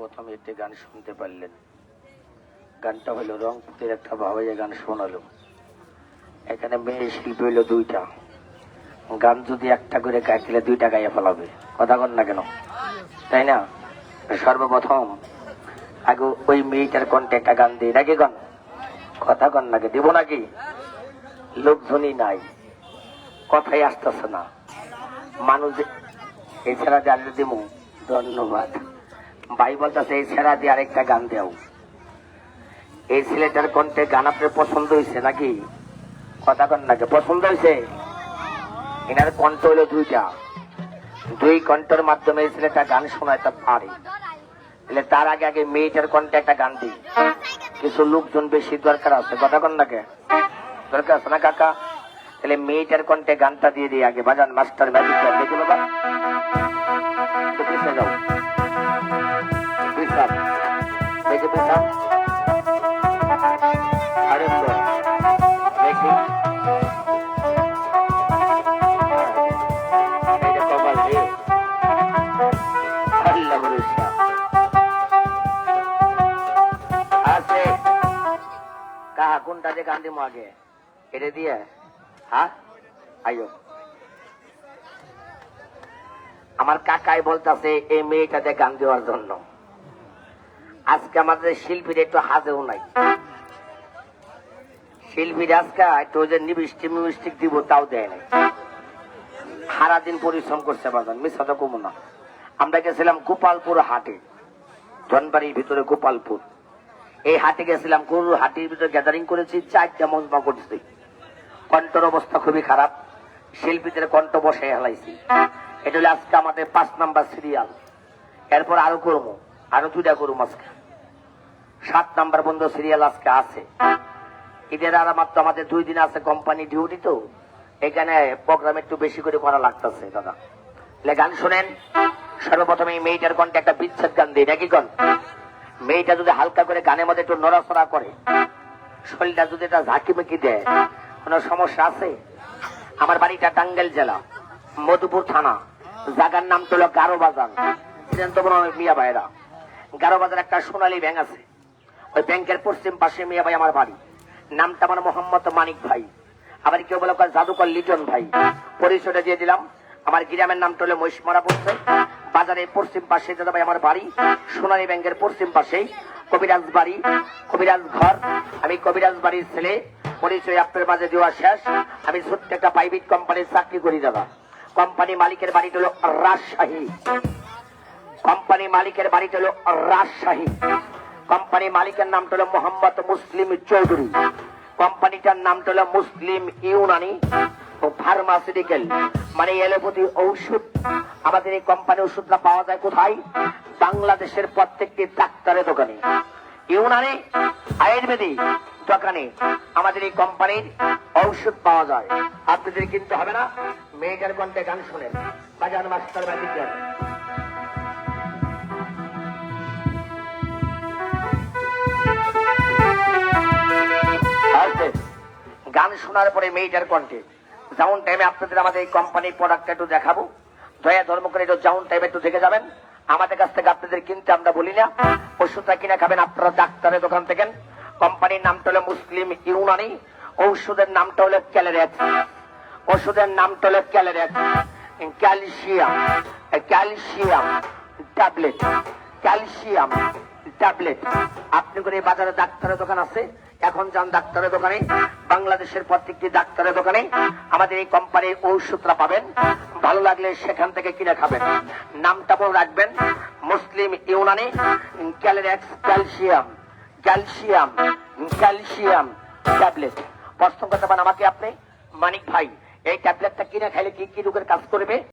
সর্বপ্রথম একটি গান শুনতে পারলেন। গানটা হলো রংপুরের একটা ভাবাইয়া গান শোনালো। এখানে মেয়ে শিল্পী হইলো দুইটা, গান যদি একটা করে গাইলে 2টা গাইয়া ফেলাবে, কথা কন না কেন, তাই না? সর্বপ্রথম আগে ওই মেয়েটার কণ্ঠে একটা গান দিই নাকি, গান কথা কন নাকি, দিব নাকি? লোকজনই নাই, কথাই আসতেছে না মানুষ। এছাড়া জানিয়ে দিব, ধন্যবাদ ভাই বলতেছে এছাড়া দিয়ে আরেকটা গান দেও। এই ছেলেটার কণ্ঠে গান আপনার পছন্দ হয়েছে নাকি, কথা কন নাকি, পছন্দ হয়েছে? এনার কণ্ঠ হলো 2টা, 2 কণ্ঠের মাধ্যমে এই ছেলেটা গান শোনাতে পারে। তার আগে আগে মেয়েটার কণ্ঠে একটা গান দিই, কিছু লোকজন বেশি দরকার আছে, কথা কন নাকি, দরকার আছে না কাকা? তাহলে মেয়েটার কণ্ঠে গানটা দিয়ে দিই আগে, বাজান মাস্টার ম্যাজিক দেখুন যাও দেখে পিসাব আরে দেখি কপাল রে আল্লাহ ভরসা আছে। কাহা কোনটা যে গান দিব আগে, এটা দিয়ে? হ্যাঁ আইও, আমার কাকাই বলতেছে এই মেয়েটাতে গান দেওয়ার জন্য। আজকে আমাদের শিল্পীর একটু হাতেও নাই, শিল্পীর আজকে একটু যে নিবিষ্টিক দিব তাও দেয় নাই। সারাদিন পরিশ্রম করছে বাজান, মিস কথা কমু না। আমরা গেছিলাম গোপালপুর হাটে, ধনবাড়ির ভিতরে গোপালপুর। এই হাটে গেছিলাম, গরুর হাটির ভিতরে গ্যাদারিং করেছি, 4টা মজমা করছি। কণ্ঠের অবস্থা খুবই খারাপ, শিল্পীদের কণ্ঠ বসে হেলাইছি। এটা হলো আজকে আমাদের 5 নাম্বার সিরিয়াল। এরপর আরো করবো, আরো 2টা করবো আজকে। 7 নাম্বার বন্ধ সিরিয়াল আজকে আছে। ঈদের আর মাত্র আমাদের 2 দিন আছে কোম্পানি ডিউটি, তো এখানে প্রোগ্রাম একটু বেশি করে করা লাগতেছে দাদা। গান শোনেন। সর্বপ্রথমে এই মেয়েটার কণ্ঠে একটা বিচ্ছেদ গান দিই নাকি, গান মেয়েটা যদি হালকা করে গানের মধ্যে একটু নড়াচড়া করে, শরীরটা যদি একটা ঝাঁকি মেকি দেয়, কোন সমস্যা আছে? আমার বাড়িটা টাঙ্গাইল জেলা, মধুপুর থানা, জায়গার নাম তো হলো গারো বাজার। মিয়া ভাইরা, গারো বাজার একটা সোনালী ব্যাংক আছে, ওই ব্যাংকের পশ্চিম পাশে মিয়া ভাই আমার বাড়ি। নামটা আমার মোহাম্মদ মানিক ভাই, আবার কেউ বলে জাদুকর লিটন ভাই। পরিচয়টা দিয়ে দিলাম। আমার গ্রামের নামটা হলো মহিষমারা পড়ছে, বাজারের পশ্চিম পাশে দাদা ভাই আমার বাড়ি, সোনালী ব্যাংকের পশ্চিম পাশেই কবিরাজ বাড়ি, কবিরাজ ঘর। আমি কবিরাজ বাড়ির ছেলে, পরিচয় আপনার মাঝে দেওয়া শেষ। আমি ছোট্ট একটা প্রাইভেট কোম্পানির চাকরি করি দাদা। কোম্পানি মালিকের বাড়িটা হলো রাজশাহী, কোম্পানি মালিকের বাড়িটা হলো রাজশাহী। কোম্পানি মালিকের নামটা হলো মোহাম্মদ মুসলিম চৌধুরী। কোম্পানিটার নামটা হলো মুসলিম ইউনানি ফার্মাসিউটিক্যাল, মানে এলোপ্যাথি ঔষধ। আমাদের এই কোম্পানি ওষুধটা পাওয়া যায় কোথায়? বাংলাদেশের প্রত্যেকটি ডাক্তারের দোকানে, ইউনানি আয়ুর্বেদিক দোকানে আমাদের এই কোম্পানির ঔষধ পাওয়া যায়। আপনাদের কিনতে হবে না। মেয়েটার কণ্ঠে গান শোনেন, বাজান মাস্টার ম্যাজিক। গান শোনার পরে মেয়েটার কণ্ঠে যেমন টাইমে আপনাদের আমাদের এই কোম্পানির প্রোডাক্ট একটু দেখাবো, দয়া ধর্ম করে একটু যেমন টাইমে একটু দেখে যাবেন। আমাদের কাছ থেকে আপনাদের কিনতে আমরা বলি না, ওষুধটা কিনে খাবেন আপনারা ডাক্তারের দোকান থেকে। কোম্পানির নামটা হলো মুসলিম ইউনানি, ঔষধের নামটা হলো ক্যালোরেক্স, ওষুধের নামটা হলো Calorex. Calcium, calcium tablet, calcium tablet. আপনি করে বাজারে ডাক্তারের দোকান আছে, এখন যান ডাক্তারের দোকানে, বাংলাদেশের প্রত্যেকটি ডাক্তারের দোকানে আমাদের এই কোম্পানির ঔষধটা পাবেন। ভালো লাগলে সেখান থেকে কিনে খাবেন। নামটা বলে রাখবেন, মুসলিম ইউনানি Calorex calcium, calcium calcium tablet. প্রশ্ন করতে পারেন আমাকে আপনি, মানিক ভাই এই ট্যাবলেটটা কিনে খাইলে কি কি রোগের কাজ করবে?